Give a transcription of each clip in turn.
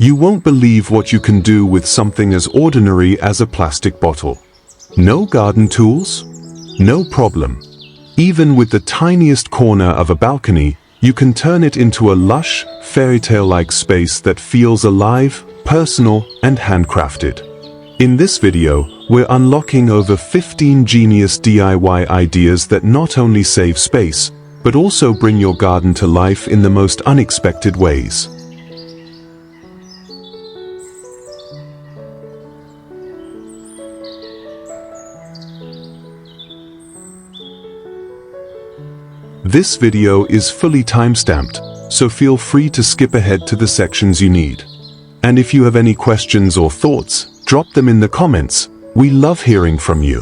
You won't believe what you can do with something as ordinary as a plastic bottle. No garden tools? No problem. Even with the tiniest corner of a balcony, you can turn it into a lush, fairy tale-like space that feels alive, personal, and handcrafted. In this video, we're unlocking over 15 genius DIY ideas that not only save space, but also bring your garden to life in the most unexpected ways. This video is fully time-stamped, so feel free to skip ahead to the sections you need. And if you have any questions or thoughts, drop them in the comments. We love hearing from you.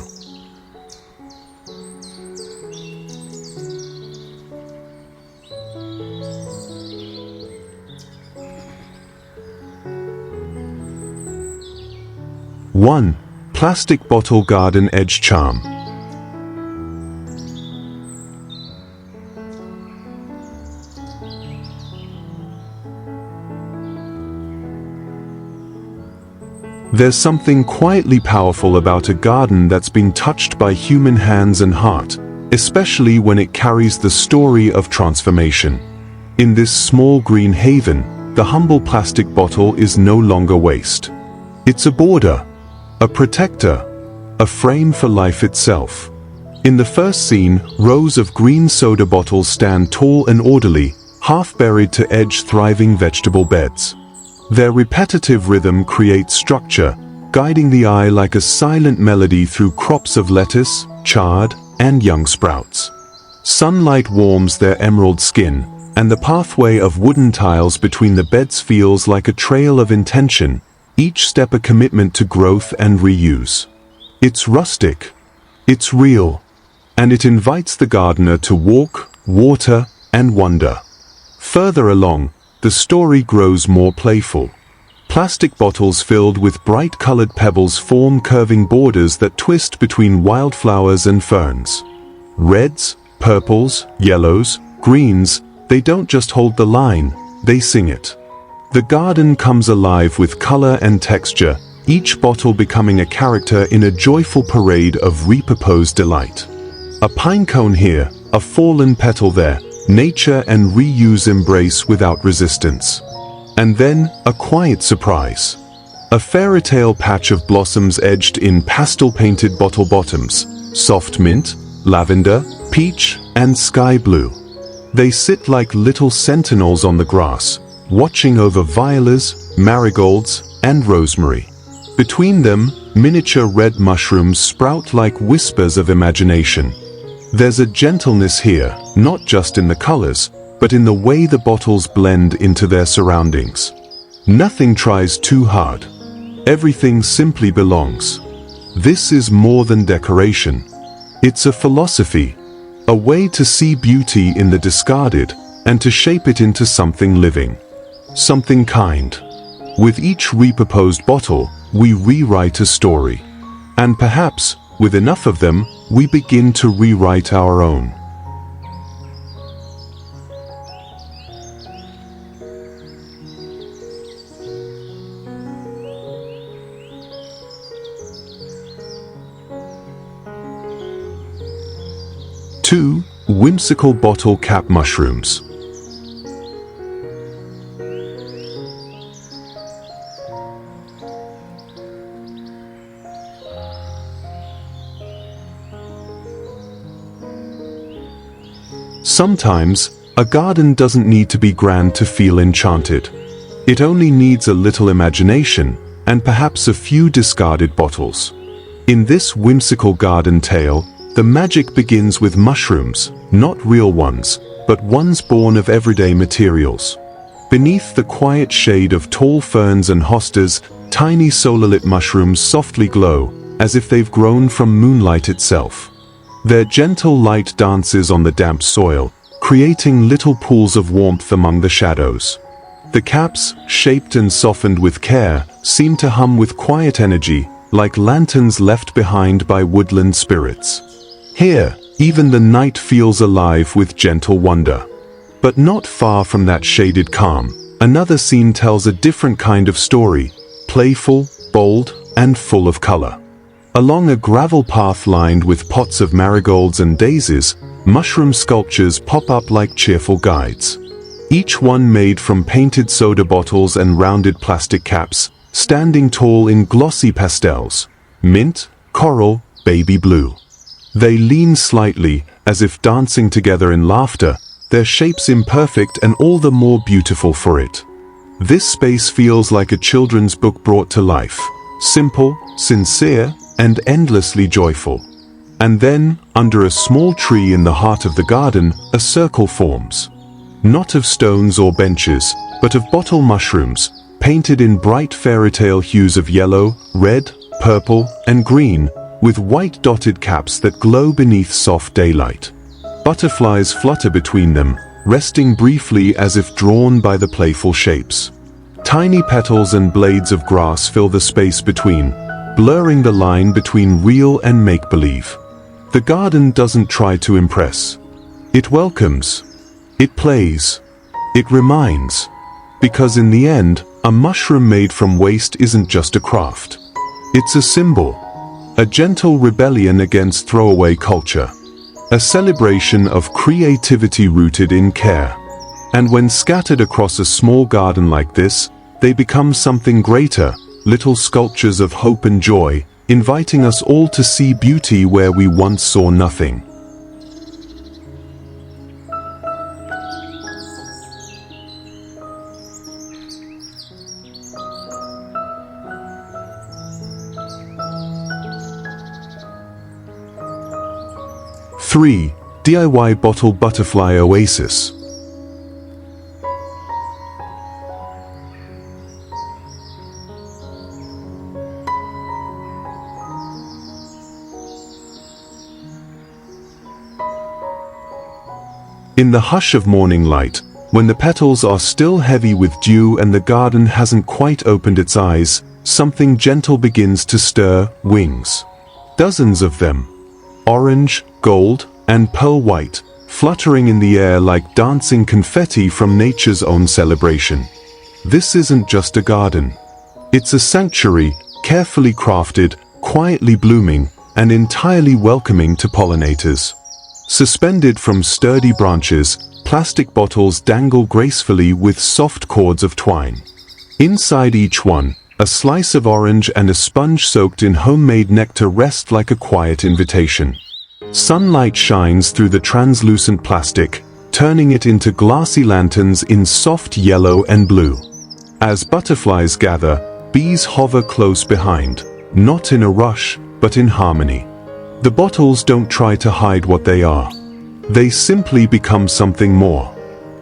One, plastic bottle garden edge charm. There's something quietly powerful about a garden that's been touched by human hands and heart, especially when it carries the story of transformation. In this small green haven, the humble plastic bottle is no longer waste. It's a border, a protector, a frame for life itself. In the first scene, rows of green soda bottles stand tall and orderly, half buried to edge thriving vegetable beds. Their repetitive rhythm creates structure, guiding the eye like a silent melody through crops of lettuce, chard, and young sprouts. Sunlight warms their emerald skin, and the pathway of wooden tiles between the beds feels like a trail of intention, each step a commitment to growth and reuse. It's rustic, it's real, and it invites the gardener to walk, water, and wonder. Further along, the story grows more playful. Plastic bottles filled with bright-colored pebbles form curving borders that twist between wildflowers and ferns. Reds, purples, yellows, greens, they don't just hold the line, they sing it. The garden comes alive with color and texture, each bottle becoming a character in a joyful parade of repurposed delight. A pine cone here, a fallen petal there, nature and reuse embrace without resistance. And then, a quiet surprise. A fairy tale patch of blossoms edged in pastel-painted bottle bottoms, soft mint, lavender, peach, and sky blue. They sit like little sentinels on the grass, watching over violas, marigolds, and rosemary. Between them, miniature red mushrooms sprout like whispers of imagination. There's a gentleness here, not just in the colors, but in the way the bottles blend into their surroundings. Nothing tries too hard. Everything simply belongs. This is more than decoration. It's a philosophy, a way to see beauty in the discarded and to shape it into something living, something kind. With each repurposed bottle, we rewrite a story. And perhaps, with enough of them, we begin to rewrite our own. Two, whimsical bottle cap mushrooms. Sometimes, a garden doesn't need to be grand to feel enchanted. It only needs a little imagination, and perhaps a few discarded bottles. In this whimsical garden tale, the magic begins with mushrooms, not real ones, but ones born of everyday materials. Beneath the quiet shade of tall ferns and hostas, tiny solar-lit mushrooms softly glow, as if they've grown from moonlight itself. Their gentle light dances on the damp soil, creating little pools of warmth among the shadows. The caps, shaped and softened with care, seem to hum with quiet energy, like lanterns left behind by woodland spirits. Here, even the night feels alive with gentle wonder. But not far from that shaded calm, Another scene tells a different kind of story, playful, bold, and full of color. Along a gravel path lined with pots of marigolds and daisies, mushroom sculptures pop up like cheerful guides. Each one made from painted soda bottles and rounded plastic caps, standing tall in glossy pastels, mint, coral, baby blue. They lean slightly, as if dancing together in laughter, their shapes imperfect and all the more beautiful for it. This space feels like a children's book brought to life, simple, sincere, and endlessly joyful. And then, under a small tree in the heart of the garden, a circle forms. Not of stones or benches, but of bottle mushrooms, painted in bright fairy tale hues of yellow, red, purple, and green, with white dotted caps that glow beneath soft daylight. Butterflies flutter between them, resting briefly as if drawn by the playful shapes. Tiny petals and blades of grass fill the space between, blurring the line between real and make-believe. The garden doesn't try to impress. It welcomes. It plays. It reminds. Because in the end, a mushroom made from waste isn't just a craft. It's a symbol. A gentle rebellion against throwaway culture. A celebration of creativity rooted in care. And when scattered across a small garden like this, they become something greater, little sculptures of hope and joy, inviting us all to see beauty where we once saw nothing. Three, DIY Bottle Butterfly Oasis. In the hush of morning light, when the petals are still heavy with dew and the garden hasn't quite opened its eyes, something gentle begins to stir, wings. Dozens of them. Orange, gold, and pearl white, fluttering in the air like dancing confetti from nature's own celebration. This isn't just a garden. It's a sanctuary, carefully crafted, quietly blooming, and entirely welcoming to pollinators. Suspended from sturdy branches, plastic bottles dangle gracefully with soft cords of twine. Inside each one, a slice of orange and a sponge soaked in homemade nectar rest like a quiet invitation. Sunlight shines through the translucent plastic, turning it into glassy lanterns in soft yellow and blue. As butterflies gather, bees hover close behind, not in a rush, but in harmony. The bottles don't try to hide what they are. They simply become something more.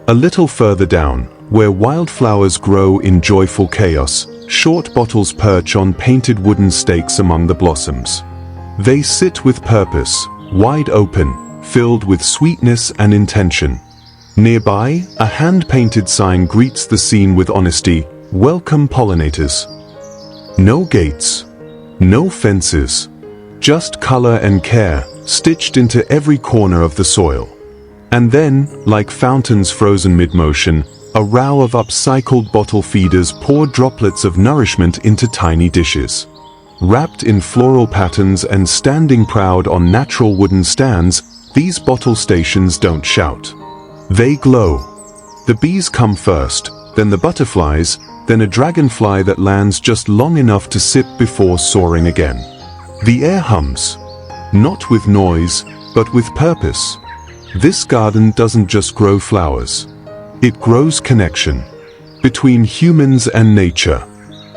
A little further down, where wildflowers grow in joyful chaos, short bottles perch on painted wooden stakes among the blossoms. They sit with purpose, wide open, filled with sweetness and intention. Nearby, a hand-painted sign greets the scene with honesty: "Welcome pollinators." No gates. No fences. Just color and care, stitched into every corner of the soil. And then, like fountains frozen mid-motion, a row of upcycled bottle feeders pour droplets of nourishment into tiny dishes. Wrapped in floral patterns and standing proud on natural wooden stands, these bottle stations don't shout. They glow. The bees come first, then the butterflies, then a dragonfly that lands just long enough to sip before soaring again. The air hums. Not with noise, but with purpose. This garden doesn't just grow flowers. It grows connection. Between humans and nature.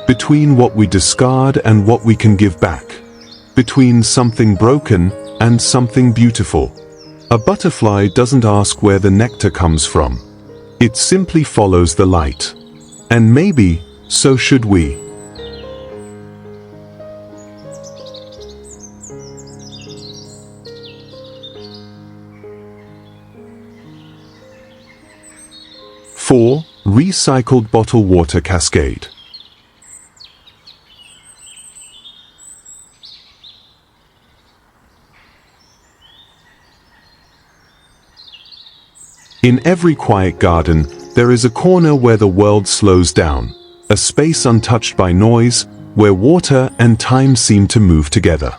Between what we discard and what we can give back. Between something broken and something beautiful. A butterfly doesn't ask where the nectar comes from. It simply follows the light. And maybe, so should we. Four, recycled bottle water cascade. In every quiet garden, There is a corner where the world slows down, a space untouched by noise, where water and time seem to move together.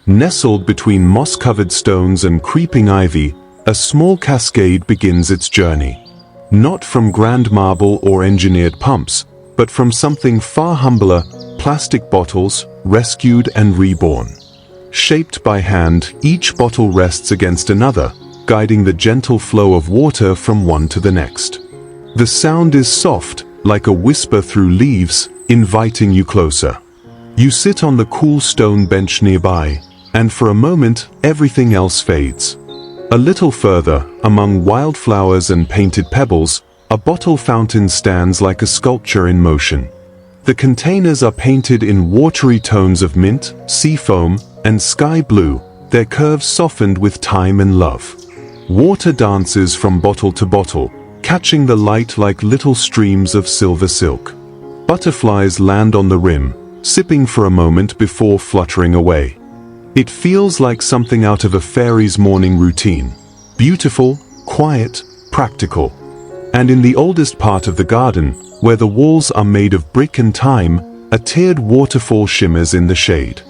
Nestled between moss-covered stones and creeping ivy, a small cascade begins its journey. Not from grand marble or engineered pumps, but from something far humbler, plastic bottles, rescued and reborn. Shaped by hand, each bottle rests against another, guiding the gentle flow of water from one to the next. The sound is soft, like a whisper through leaves, inviting you closer. You sit on the cool stone bench nearby, and for a moment, everything else fades. A little further, among wildflowers and painted pebbles, a bottle fountain stands like a sculpture in motion. The containers are painted in watery tones of mint, sea foam, and sky blue, their curves softened with time and love. Water dances from bottle to bottle, catching the light like little streams of silver silk. Butterflies land on the rim, sipping for a moment before fluttering away. It feels like something out of a fairy's morning routine. Beautiful, quiet, practical. And in the oldest part of the garden, where the walls are made of brick and time, a tiered waterfall shimmers in the shade.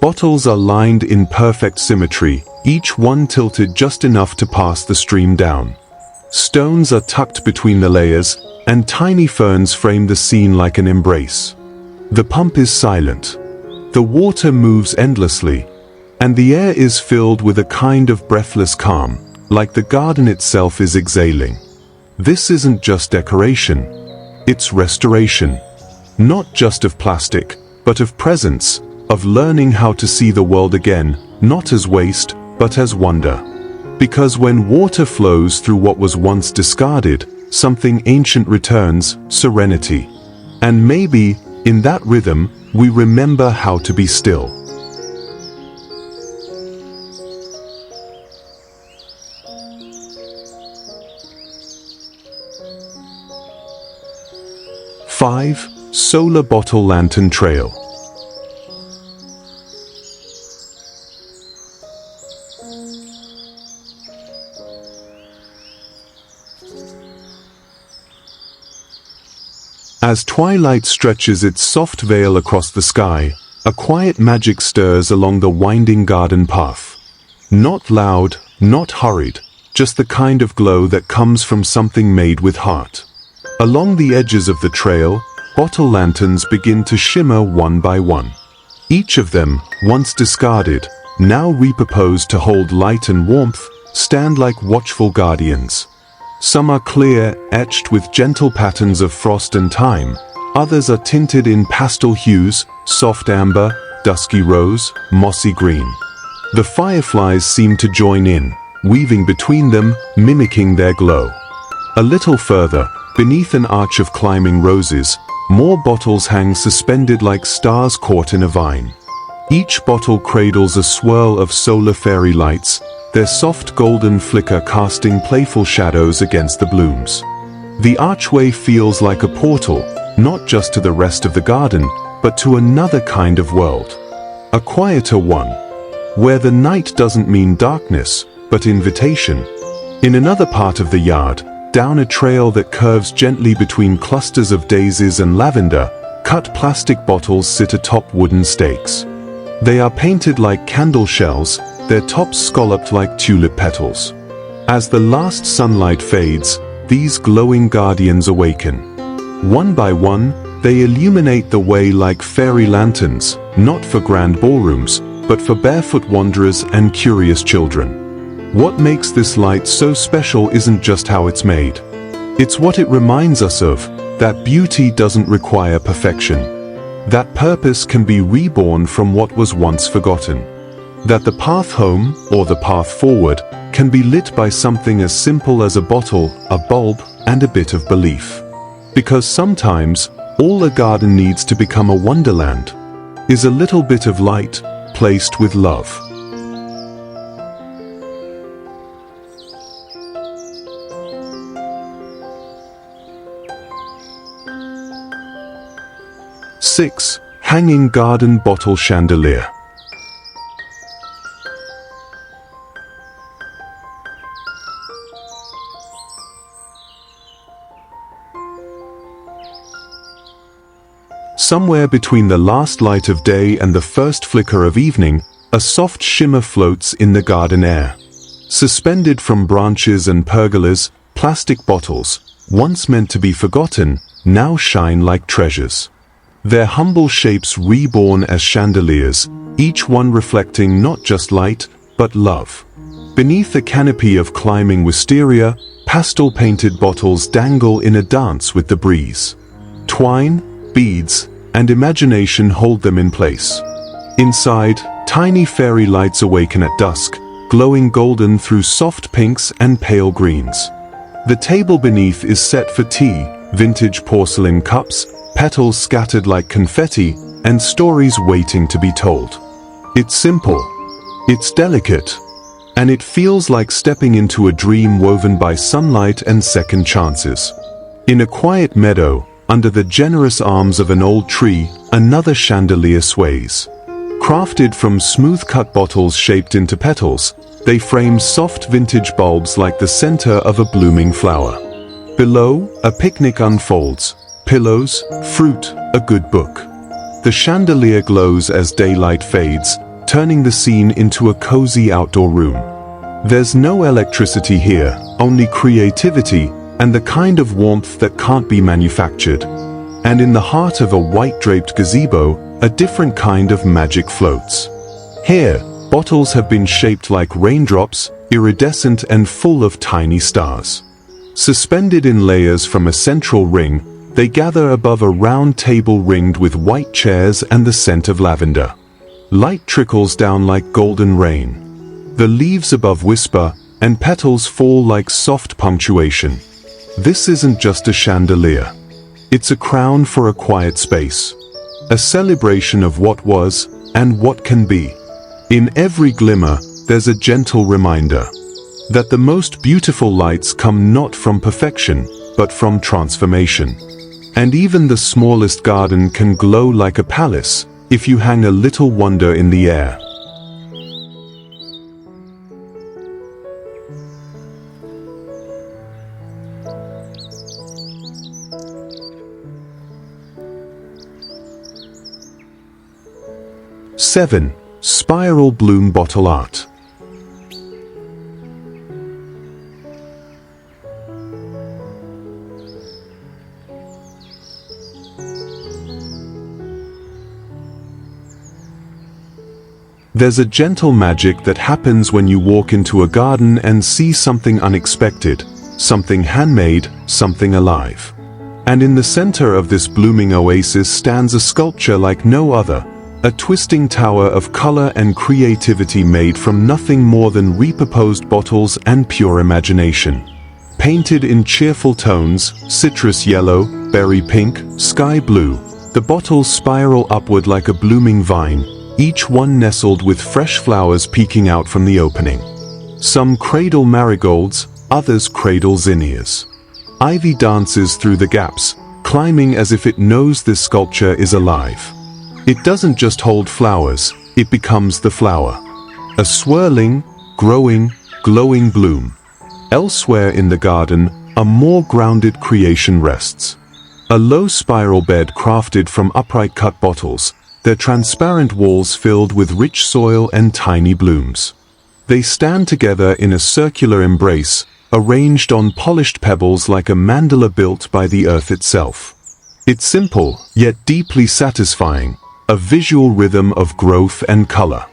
Bottles are lined in perfect symmetry, each one tilted just enough to pass the stream down. Stones are tucked between the layers, and tiny ferns frame the scene like an embrace. The pump is silent. The water moves endlessly, and the air is filled with a kind of breathless calm, like the garden itself is exhaling. This isn't just decoration, it's restoration. Not just of plastic, but of presence, of learning how to see the world again, not as waste, but as wonder. Because when water flows through what was once discarded, something ancient returns, serenity. And maybe, in that rhythm, we remember how to be still. Five, Solar Bottle Lantern Trail. As twilight stretches its soft veil across the sky, a quiet magic stirs along the winding garden path. Not loud, not hurried, just the kind of glow that comes from something made with heart. Along the edges of the trail, bottle lanterns begin to shimmer one by one. Each of them, once discarded, now repurposed to hold light and warmth, stand like watchful guardians. Some are clear, etched with gentle patterns of frost and time. Others are tinted in pastel hues, soft amber, dusky rose, mossy green. The fireflies seem to join in, weaving between them, mimicking their glow. A little further, beneath an arch of climbing roses, more bottles hang suspended like stars caught in a vine. Each bottle cradles a swirl of solar fairy lights, their soft golden flicker casting playful shadows against the blooms. The archway feels like a portal, not just to the rest of the garden, but to another kind of world. A quieter one, where the night doesn't mean darkness, but invitation. In another part of the yard, down a trail that curves gently between clusters of daisies and lavender, cut plastic bottles sit atop wooden stakes. They are painted like candle shells, their tops scalloped like tulip petals. As the last sunlight fades, these glowing guardians awaken. One by one, they illuminate the way like fairy lanterns, not for grand ballrooms, but for barefoot wanderers and curious children. What makes this light so special isn't just how it's made. It's what it reminds us of, that beauty doesn't require perfection. That purpose can be reborn from what was once forgotten. That the path home, or the path forward, can be lit by something as simple as a bottle, a bulb, and a bit of belief. Because sometimes, all a garden needs to become a wonderland is a little bit of light, placed with love. Six, Hanging Garden Bottle Chandelier. Somewhere between the last light of day and the first flicker of evening, a soft shimmer floats in the garden air. Suspended from branches and pergolas, plastic bottles, once meant to be forgotten, now shine like treasures. Their humble shapes reborn as chandeliers, each one reflecting not just light, but love. Beneath a canopy of climbing wisteria, pastel-painted bottles dangle in a dance with the breeze. Twine, beads, and imagination hold them in place. Inside, tiny fairy lights awaken at dusk, glowing golden through soft pinks and pale greens. The table beneath is set for tea, vintage porcelain cups, petals scattered like confetti, and stories waiting to be told. It's simple, it's delicate, and it feels like stepping into a dream woven by sunlight and second chances. In a quiet meadow, under the generous arms of an old tree, another chandelier sways. Crafted from smooth-cut bottles shaped into petals, they frame soft vintage bulbs like the center of a blooming flower. Below, a picnic unfolds. Pillows, fruit, a good book. The chandelier glows as daylight fades, turning the scene into a cozy outdoor room. There's no electricity here, only creativity, and the kind of warmth that can't be manufactured. And in the heart of a white-draped gazebo, a different kind of magic floats. Here, bottles have been shaped like raindrops, iridescent and full of tiny stars. Suspended in layers from a central ring, they gather above a round table ringed with white chairs and the scent of lavender. Light trickles down like golden rain. The leaves above whisper, and petals fall like soft punctuation. This isn't just a chandelier. It's a crown for a quiet space. A celebration of what was, and what can be. In every glimmer, there's a gentle reminder that the most beautiful lights come not from perfection, but from transformation. And even the smallest garden can glow like a palace, if you hang a little wonder in the air. Seven. Spiral bloom bottle art. There's a gentle magic that happens when you walk into a garden and see something unexpected, something handmade, something alive. And in the center of this blooming oasis stands a sculpture like no other, a twisting tower of color and creativity made from nothing more than repurposed bottles and pure imagination. Painted in cheerful tones, citrus yellow, berry pink, sky blue, the bottles spiral upward like a blooming vine, each one nestled with fresh flowers peeking out from the opening. Some cradle marigolds, others cradle zinnias. Ivy dances through the gaps, climbing as if it knows this sculpture is alive. It doesn't just hold flowers, it becomes the flower. A swirling, growing, glowing bloom. Elsewhere in the garden, a more grounded creation rests. A low spiral bed crafted from upright cut bottles, their transparent walls filled with rich soil and tiny blooms. They stand together in a circular embrace, arranged on polished pebbles like a mandala built by the earth itself. It's simple, yet deeply satisfying, a visual rhythm of growth and color.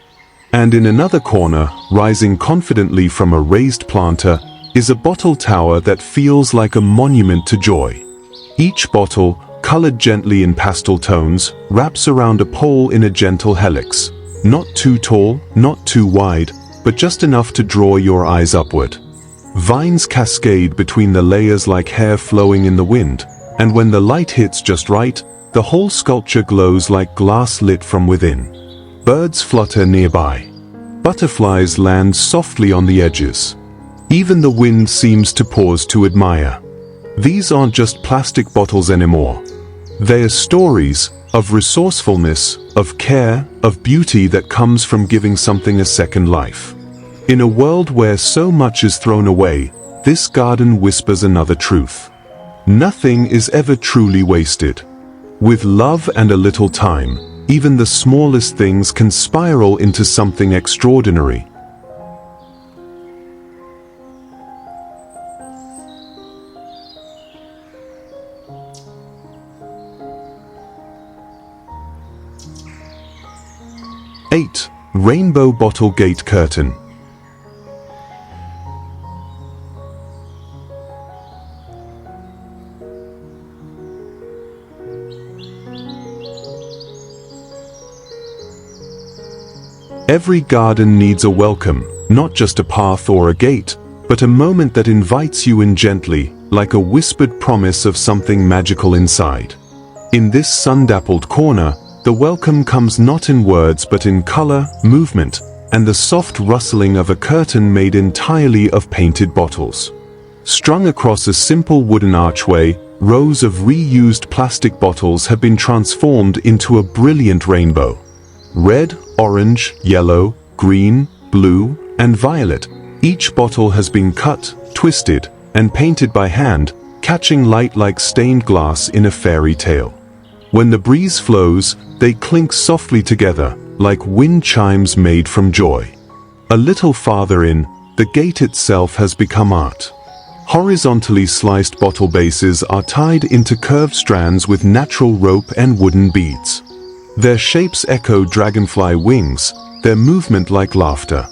And in another corner, rising confidently from a raised planter, is a bottle tower that feels like a monument to joy. Each bottle, colored gently in pastel tones, wraps around a pole in a gentle helix. Not too tall, not too wide, but just enough to draw your eyes upward. Vines cascade between the layers like hair flowing in the wind, and when the light hits just right, the whole sculpture glows like glass lit from within. Birds flutter nearby. Butterflies land softly on the edges. Even the wind seems to pause to admire. These aren't just plastic bottles anymore. They are stories of resourcefulness, of care, of beauty that comes from giving something a second life. In a world where so much is thrown away, this garden whispers another truth. Nothing is ever truly wasted. With love and a little time, even the smallest things can spiral into something extraordinary. Eight. Rainbow bottle gate curtain. Every garden needs a welcome, not just a path or a gate, but a moment that invites you in gently, like a whispered promise of something magical inside. In this sun-dappled corner, the welcome comes not in words but in color, movement, and the soft rustling of a curtain made entirely of painted bottles. Strung across a simple wooden archway, rows of reused plastic bottles have been transformed into a brilliant rainbow. Red, orange, yellow, green, blue, and violet. Each bottle has been cut, twisted, and painted by hand, catching light like stained glass in a fairy tale. When the breeze flows, they clink softly together, like wind chimes made from joy. A little farther in, the gate itself has become art. Horizontally sliced bottle bases are tied into curved strands with natural rope and wooden beads. Their shapes echo dragonfly wings, their movement like laughter.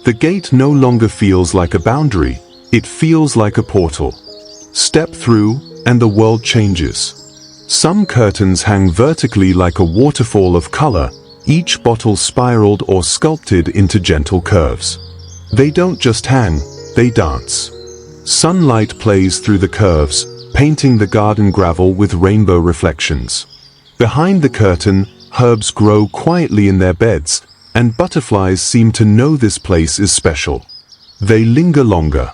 The gate no longer feels like a boundary, it feels like a portal. Step through, and the world changes. Some curtains hang vertically like a waterfall of color, each bottle spiraled or sculpted into gentle curves. They don't just hang, they dance. Sunlight plays through the curves, painting the garden gravel with rainbow reflections. Behind the curtain, herbs grow quietly in their beds, and butterflies seem to know this place is special. They linger longer.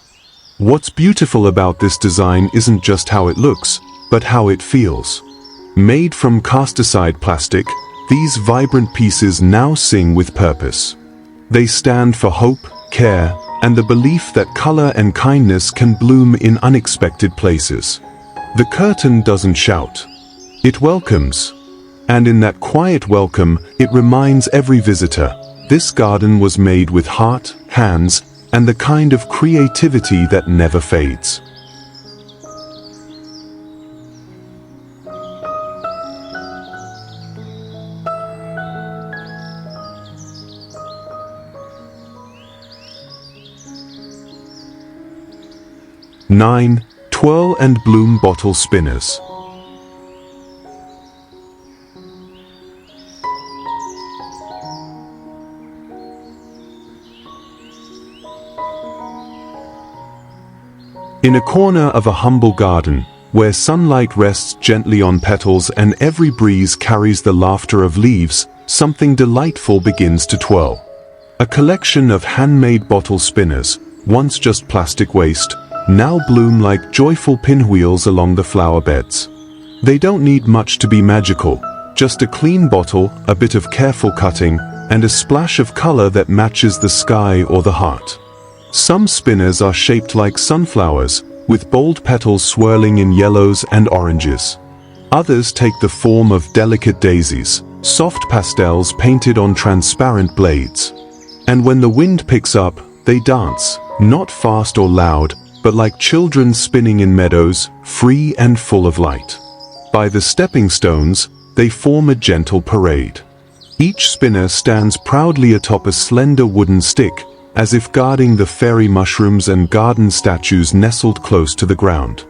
What's beautiful about this design isn't just how it looks, but how it feels. Made from cast-aside plastic, these vibrant pieces now sing with purpose. They stand for hope, care, and the belief that color and kindness can bloom in unexpected places. The curtain doesn't shout. It welcomes. And in that quiet welcome, it reminds every visitor, this garden was made with heart, hands, and the kind of creativity that never fades. Nine. Twirl and bloom bottle spinners. In a corner of a humble garden, where sunlight rests gently on petals and every breeze carries the laughter of leaves, something delightful begins to twirl. A collection of handmade bottle spinners, once just plastic waste, now bloom like joyful pinwheels along the flower beds. They don't need much to be magical, just a clean bottle, a bit of careful cutting, and a splash of color that matches the sky or the heart. Some spinners are shaped like sunflowers, with bold petals swirling in yellows and oranges. Others take the form of delicate daisies, soft pastels painted on transparent blades. And when the wind picks up, they dance, not fast or loud, but like children spinning in meadows, free and full of light. By the stepping stones, they form a gentle parade. Each spinner stands proudly atop a slender wooden stick, as if guarding the fairy mushrooms and garden statues nestled close to the ground.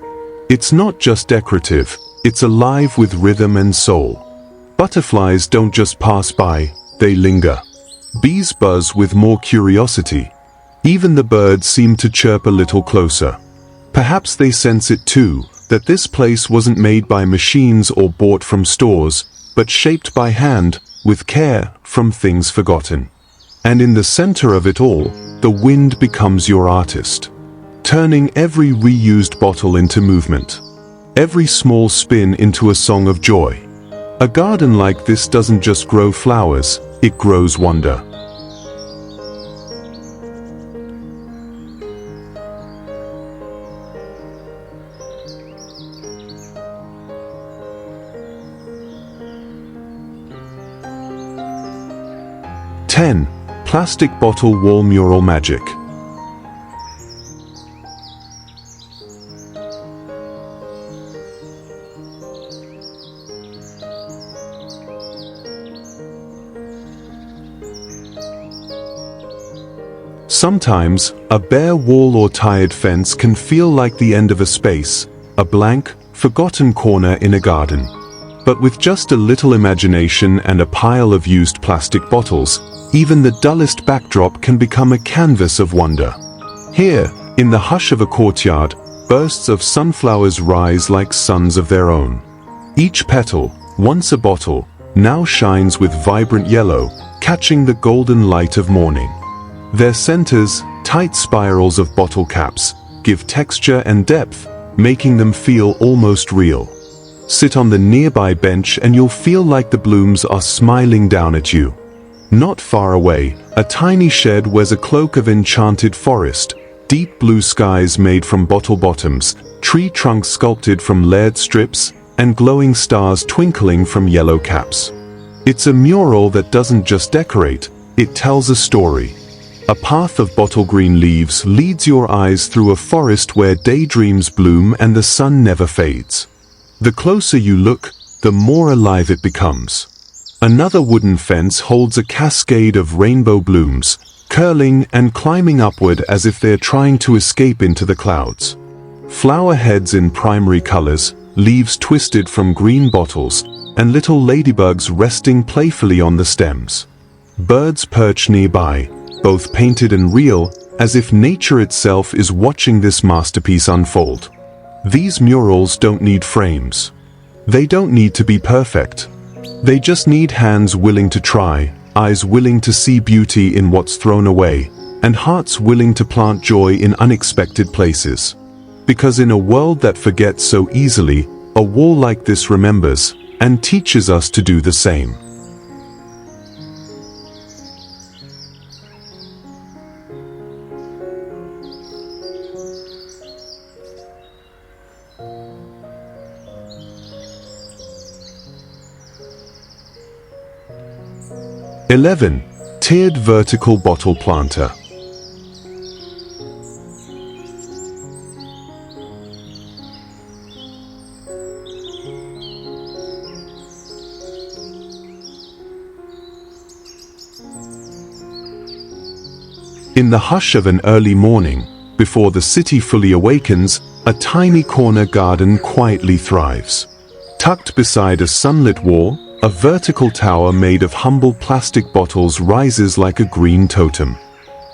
It's not just decorative, it's alive with rhythm and soul. Butterflies don't just pass by, they linger. Bees buzz with more curiosity. Even the birds seem to chirp a little closer. Perhaps they sense it too, that this place wasn't made by machines or bought from stores, but shaped by hand, with care, from things forgotten. And in the center of it all, the wind becomes your artist, turning every reused bottle into movement, every small spin into a song of joy. A garden like this doesn't just grow flowers, it grows wonder. 10. Plastic bottle wall mural magic. Sometimes, a bare wall or tired fence can feel like the end of a space, a blank, forgotten corner in a garden. But with just a little imagination and a pile of used plastic bottles, even the dullest backdrop can become a canvas of wonder. Here, in the hush of a courtyard, bursts of sunflowers rise like suns of their own. Each petal, once a bottle, now shines with vibrant yellow, catching the golden light of morning. Their centers, tight spirals of bottle caps, give texture and depth, making them feel almost real. Sit on the nearby bench and you'll feel like the blooms are smiling down at you. Not far away, a tiny shed wears a cloak of enchanted forest, deep blue skies made from bottle bottoms, tree trunks sculpted from layered strips, and glowing stars twinkling from yellow caps. It's a mural that doesn't just decorate, it tells a story. A path of bottle green leaves leads your eyes through a forest where daydreams bloom and the sun never fades. The closer you look, the more alive it becomes. Another wooden fence holds a cascade of rainbow blooms, curling and climbing upward as if they're trying to escape into the clouds. Flower heads in primary colors, leaves twisted from green bottles, and little ladybugs resting playfully on the stems. Birds perch nearby, both painted and real, as if nature itself is watching this masterpiece unfold. These murals don't need frames. They don't need to be perfect. They just need hands willing to try, eyes willing to see beauty in what's thrown away, and hearts willing to plant joy in unexpected places. Because in a world that forgets so easily, a wall like this remembers, and teaches us to do the same. (11) Tiered vertical bottle planter. In the hush of an early morning, before the city fully awakens, a tiny corner garden quietly thrives. Tucked beside a sunlit wall, a vertical tower made of humble plastic bottles rises like a green totem.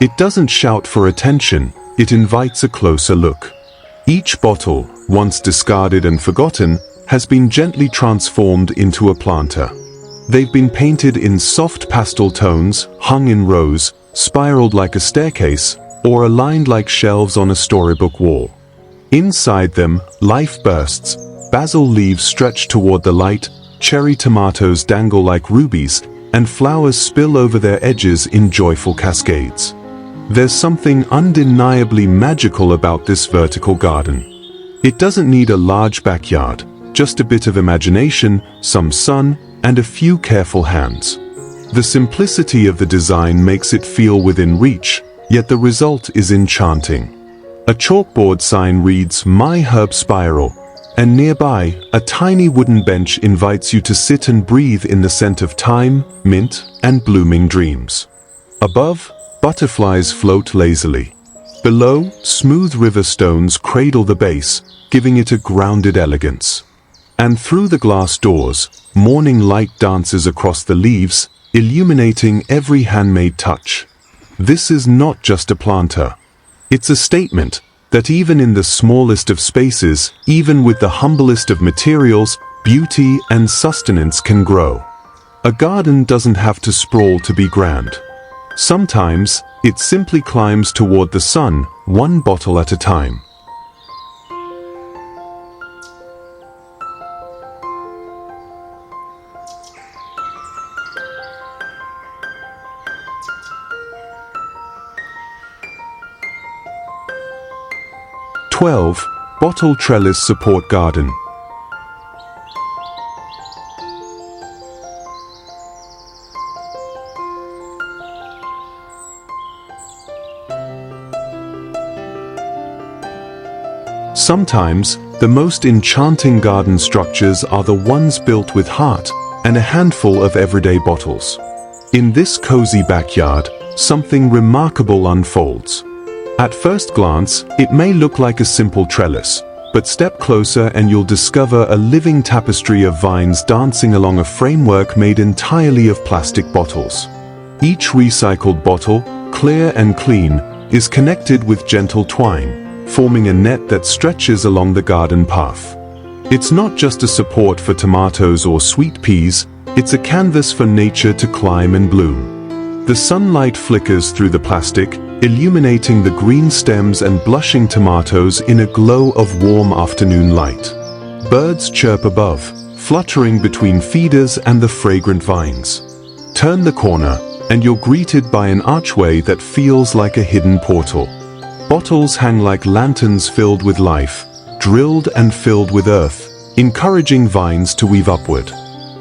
It doesn't shout for attention, it invites a closer look. Each bottle, once discarded and forgotten, has been gently transformed into a planter. They've been painted in soft pastel tones, hung in rows, spiraled like a staircase, or aligned like shelves on a storybook wall. Inside them, life bursts, basil leaves stretch toward the light, cherry tomatoes dangle like rubies, and flowers spill over their edges in joyful cascades. There's something undeniably magical about this vertical garden. It doesn't need a large backyard, just a bit of imagination, some sun, and a few careful hands. The simplicity of the design makes it feel within reach, yet the result is enchanting. A chalkboard sign reads, "My Herb Spiral," and nearby, a tiny wooden bench invites you to sit and breathe in the scent of thyme, mint, and blooming dreams. Above, butterflies float lazily. Below, smooth river stones cradle the base, giving it a grounded elegance. And through the glass doors, morning light dances across the leaves, illuminating every handmade touch. This is not just a planter. It's a statement that even in the smallest of spaces, even with the humblest of materials, beauty and sustenance can grow. A garden doesn't have to sprawl to be grand. Sometimes, it simply climbs toward the sun, one bottle at a time. (12) Bottle trellis support garden. Sometimes, the most enchanting garden structures are the ones built with heart and a handful of everyday bottles. In this cozy backyard, something remarkable unfolds. At first glance, it may look like a simple trellis, but step closer and you'll discover a living tapestry of vines dancing along a framework made entirely of plastic bottles. Each recycled bottle, clear and clean, is connected with gentle twine, forming a net that stretches along the garden path. It's not just a support for tomatoes or sweet peas, it's a canvas for nature to climb and bloom. The sunlight flickers through the plastic, illuminating the green stems and blushing tomatoes in a glow of warm afternoon light. Birds chirp above, fluttering between feeders and the fragrant vines. Turn the corner, and you're greeted by an archway that feels like a hidden portal. Bottles hang like lanterns filled with life, drilled and filled with earth, encouraging vines to weave upward.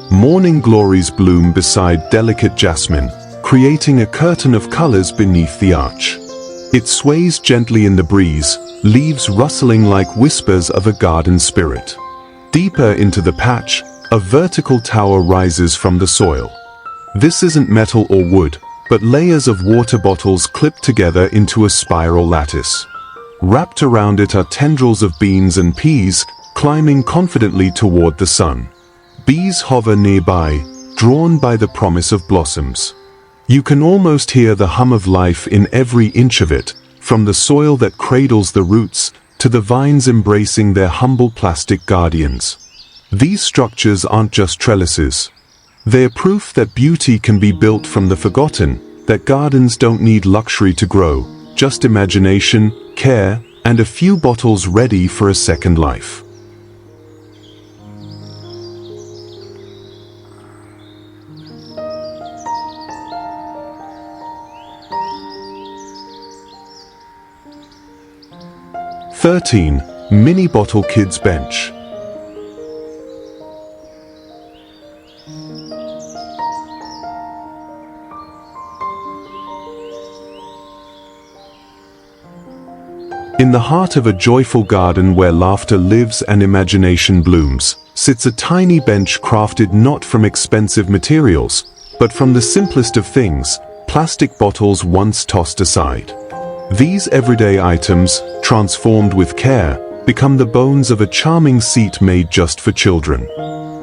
Morning glories bloom beside delicate jasmine, creating a curtain of colors beneath the arch. It sways gently in the breeze, leaves rustling like whispers of a garden spirit. Deeper into the patch, a vertical tower rises from the soil. This isn't metal or wood, but layers of water bottles clipped together into a spiral lattice. Wrapped around it are tendrils of beans and peas, climbing confidently toward the sun. Bees hover nearby, drawn by the promise of blossoms. You can almost hear the hum of life in every inch of it, from the soil that cradles the roots to the vines embracing their humble plastic guardians. These structures aren't just trellises. They're proof that beauty can be built from the forgotten, that gardens don't need luxury to grow, just imagination, care, and a few bottles ready for a second life. Mini Bottle Kids Bench. In the heart of a joyful garden where laughter lives and imagination blooms, sits a tiny bench crafted not from expensive materials, but from the simplest of things, plastic bottles once tossed aside. These everyday items, transformed with care, become the bones of a charming seat made just for children.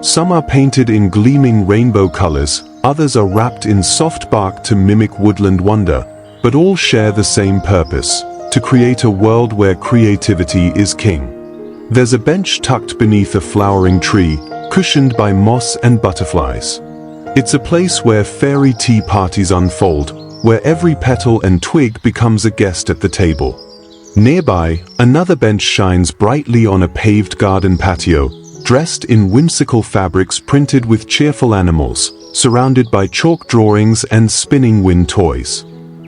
Some are painted in gleaming rainbow colors, others are wrapped in soft bark to mimic woodland wonder, but all share the same purpose: to create a world where creativity is king. There's a bench tucked beneath a flowering tree, cushioned by moss and butterflies. It's a place where fairy tea parties unfold, where every petal and twig becomes a guest at the table. Nearby, another bench shines brightly on a paved garden patio, dressed in whimsical fabrics printed with cheerful animals, surrounded by chalk drawings and spinning wind toys.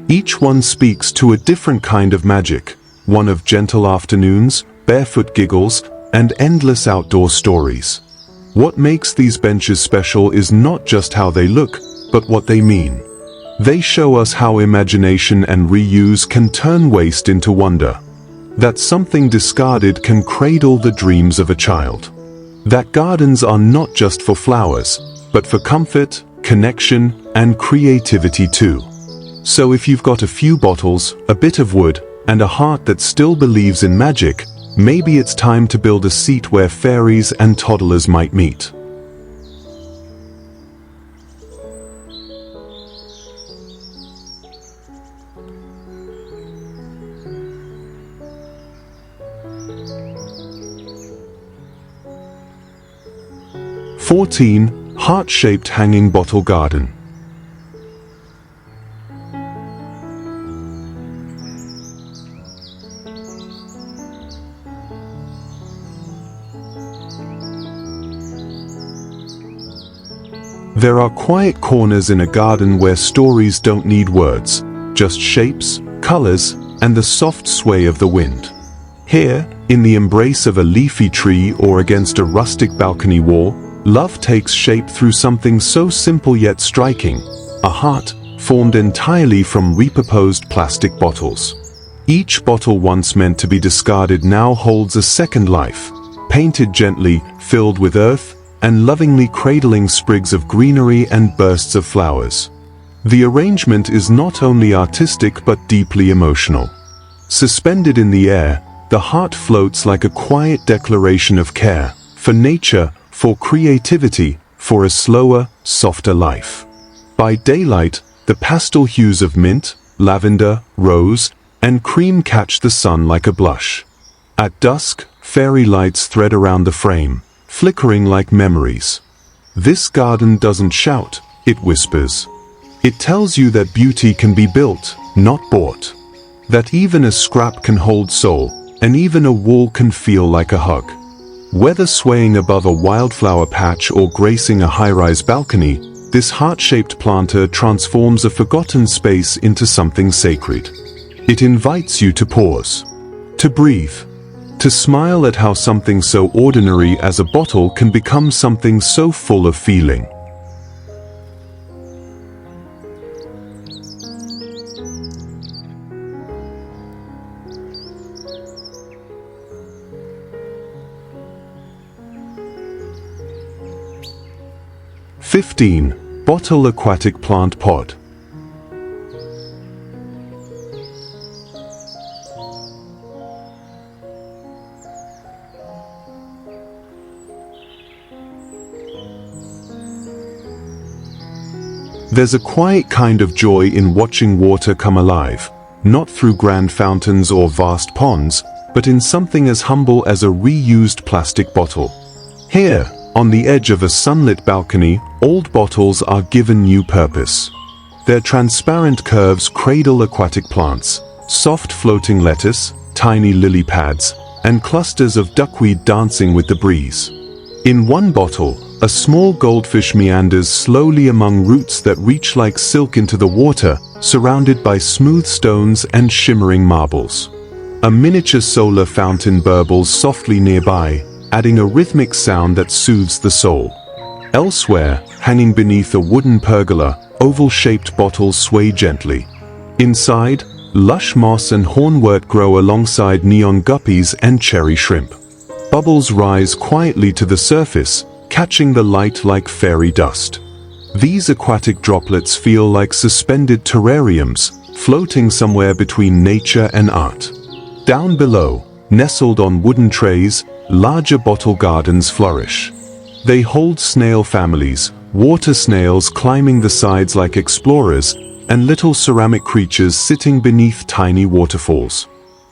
Each one speaks to a different kind of magic, one of gentle afternoons, barefoot giggles, and endless outdoor stories. What makes these benches special is not just how they look, but what they mean. They show us how imagination and reuse can turn waste into wonder. That something discarded can cradle the dreams of a child. That gardens are not just for flowers, but for comfort, connection, and creativity too. So if you've got a few bottles, a bit of wood, and a heart that still believes in magic, maybe it's time to build a seat where fairies and toddlers might meet. Heart-shaped hanging bottle garden. There are quiet corners in a garden where stories don't need words, just shapes, colors, and the soft sway of the wind. Here, in the embrace of a leafy tree or against a rustic balcony wall, love takes shape through something so simple yet striking: a heart formed entirely from repurposed plastic bottles. Each bottle once meant to be discarded now holds a second life, painted gently, filled with earth, and lovingly cradling sprigs of greenery and bursts of flowers. The arrangement is not only artistic but deeply emotional. Suspended in the air, the heart floats like a quiet declaration of care, for nature, for creativity, for a slower, softer life. By daylight, the pastel hues of mint, lavender, rose, and cream catch the sun like a blush. At dusk, fairy lights thread around the frame, flickering like memories. This garden doesn't shout, it whispers. It tells you that beauty can be built, not bought. That even a scrap can hold soul, and even a wall can feel like a hug. Whether swaying above a wildflower patch or gracing a high-rise balcony, this heart-shaped planter transforms a forgotten space into something sacred. It invites you to pause, to breathe, to smile at how something so ordinary as a bottle can become something so full of feeling. Bottle aquatic plant pot. There's a quiet kind of joy in watching water come alive, not through grand fountains or vast ponds, but in something as humble as a reused plastic bottle. Here, on the edge of a sunlit balcony, old bottles are given new purpose. Their transparent curves cradle aquatic plants, soft floating lettuce, tiny lily pads, and clusters of duckweed dancing with the breeze. In one bottle, a small goldfish meanders slowly among roots that reach like silk into the water, surrounded by smooth stones and shimmering marbles. A miniature solar fountain burbles softly nearby, adding a rhythmic sound that soothes the soul. Elsewhere, hanging beneath a wooden pergola, oval-shaped bottles sway gently. Inside, lush moss and hornwort grow alongside neon guppies and cherry shrimp. Bubbles rise quietly to the surface, catching the light like fairy dust. These aquatic droplets feel like suspended terrariums, floating somewhere between nature and art. Down below, nestled on wooden trays, larger bottle gardens flourish. They hold snail families, water snails climbing the sides like explorers, and little ceramic creatures sitting beneath tiny waterfalls.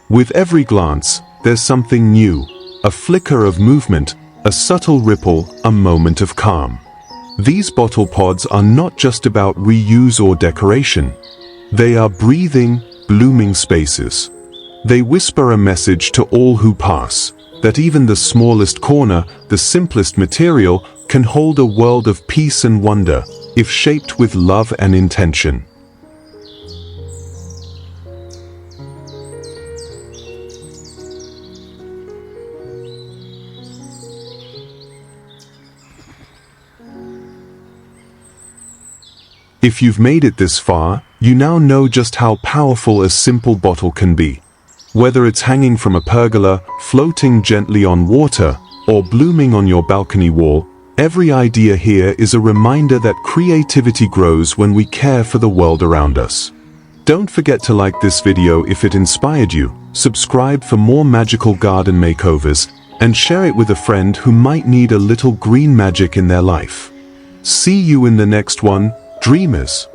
With every glance, there's something new, a flicker of movement, a subtle ripple, a moment of calm. These bottle pods are not just about reuse or decoration. They are breathing, blooming spaces. They whisper a message to all who pass, that even the smallest corner, the simplest material, can hold a world of peace and wonder, if shaped with love and intention. If you've made it this far, you now know just how powerful a simple bottle can be. Whether it's hanging from a pergola, floating gently on water, or blooming on your balcony wall, every idea here is a reminder that creativity grows when we care for the world around us. Don't forget to like this video if it inspired you, subscribe for more magical garden makeovers, and share it with a friend who might need a little green magic in their life. See you in the next one, dreamers.